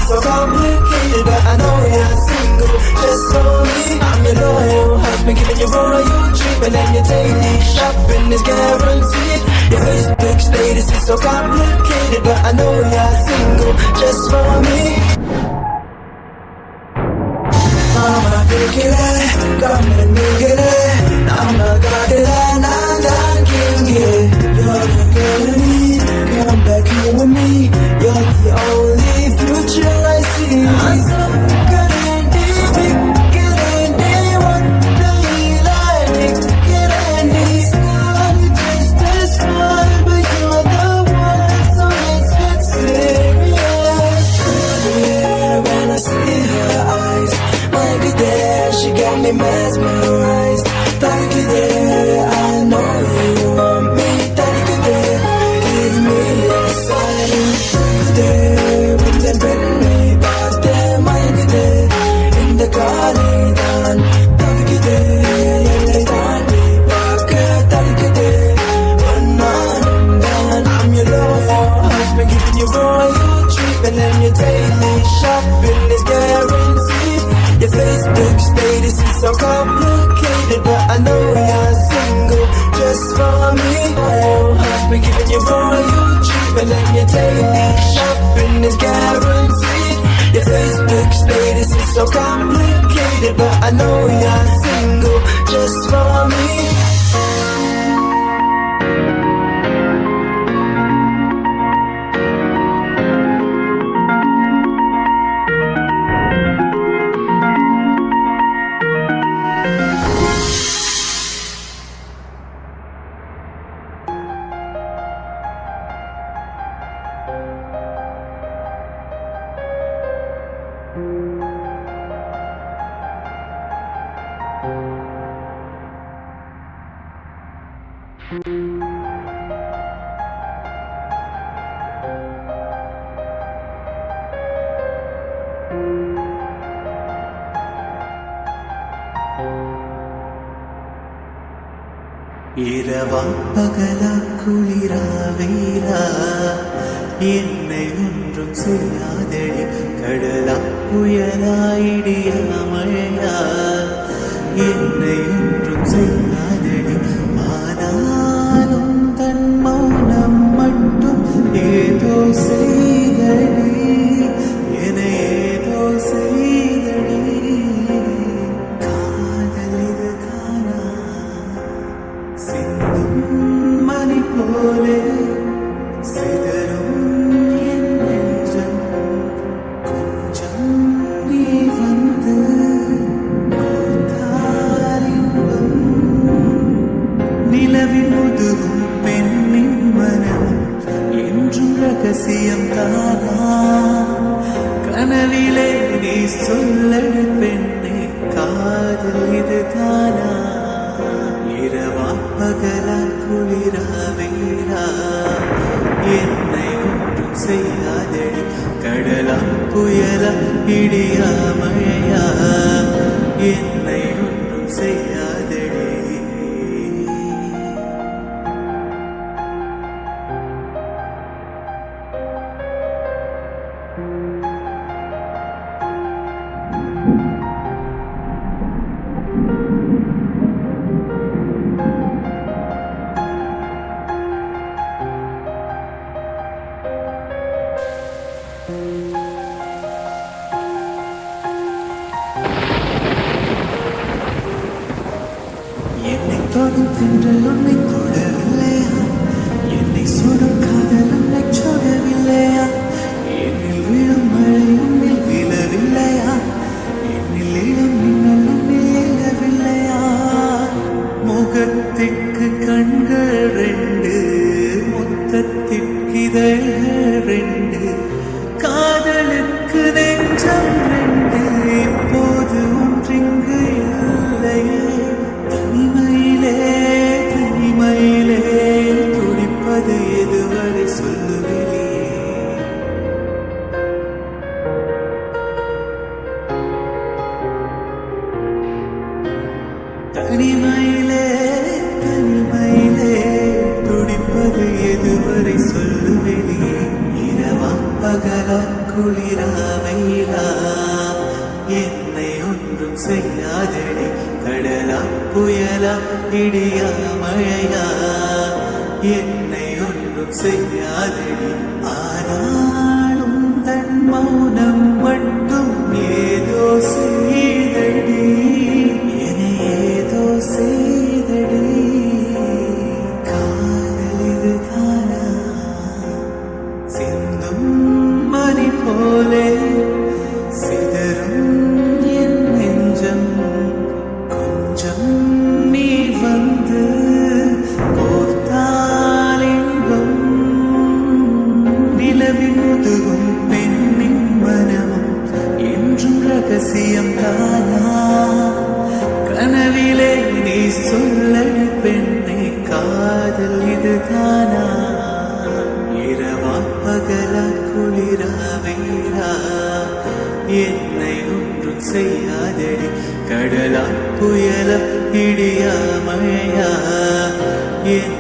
So complicated, but I know you're single just for me. I'm your loyal husband, giving you royal treatment, and your daily shopping is guaranteed. Your Facebook status is so complicated, but I know you're single just for me. Mama, take it, come and get it. I'm not gonna lie, I'm king it. You're the girl of me, come back here with me. You're the only future I see. I'm so good and deep, good and deep. What do you like? Good and deep. Started just as fun, but you're the one, so let's get serious. Yeah, when I see her eyes, my good there, she got me mesmerized. Thank you there, I know you want me. Thank you there, give me a sign. There, when they bring me back there, my good there, in the garden. Thank you there, in the garden. Thank you there, one on and done. I'm your loyal husband, giving you royal treatment, and your daily shopping is guaranteed. Your Facebook status is so complicated, but I know you're single just for me. Oh, husband giving you royal treatment, and your daily shopping is guaranteed. Your Facebook status is so complicated, but I know you're single just for me. இரவா பகலா குளிரா வெயிலா என்னை ஒன்றும் செய்யாதடி கடலா புயலா இடியா மழையா என்னை ஒன்றும் செய்யாதடி ஆனாலும் தன் மௌனம் மட்டும் ஏதோ செய்தடி என ஏதோ செய்தடி காதல் இது காணா சிந்தும் மணி போலே சிதறும் என் நெஞ்சம் கொஞ்சம் நீ வந்து கோத்தாரின்பம் நிலவின் முதுகும் பெண்ணின் மனம் என்றும் ரகசியம் தானா கனவிலே நீ சொல்லடு பெண்ணே காதல் இது தானா இரவா பகலா குளிரா வெயிலா என்னை ஒன்றும் செய்யாதடி கடலா புயலா இடியா மழையா என்னை ஒன்றும் செய்யாதடி என்னை தொடும் தென்றல் உன்னை தொடவில்லையா என்னை சுடும் காதல் உன்னை சொல்லவில்லையா என்னில் விழும் மழை உன்னில் விழவில்லையா என்னில் இளம் மின்னல் உன்னில் எழவில்லையா முகத்திற்கு கண்கள் ரெண்டு முத்தத்திற்கு இதழ்கள் ரெண்டு காதலுக்கு நெஞ்சம் ரெண்டு இப்போது ஒன்றிங்கு இல்லையே ஒன்றை சொல்லுவேனே, இரவா பகலா குளிரா வெயிலா என்னை ஒன்றும் செய்யாதடி, கடலா புயலா இடியா மழையா என்னை ஒன்றும் செய்யாதடி. ஆனாலும் தன் மௌனம் மட்டும் ஏதோ செய்தடி, என்னை ஏதோ செய்தடி. காதல் இதுதானா, சிந்தும் மணி போலே சிதறும் என் நெஞ்சம். கொஞ்சம் நீ வந்து கோர்த்தால் இன்பம், நிலவின் முதுகும் பெண்ணின் மனமும் என்றும் ரகசியம் தானா. கனவிலே நீ சொல்லடி பெண்ணே, காதல் இதுதானா. இரவா பகலா குளிரா வெயிலா என்னை ஒன்றும் செய்யாதடி, கடலா புயலா இடியா மழையா என்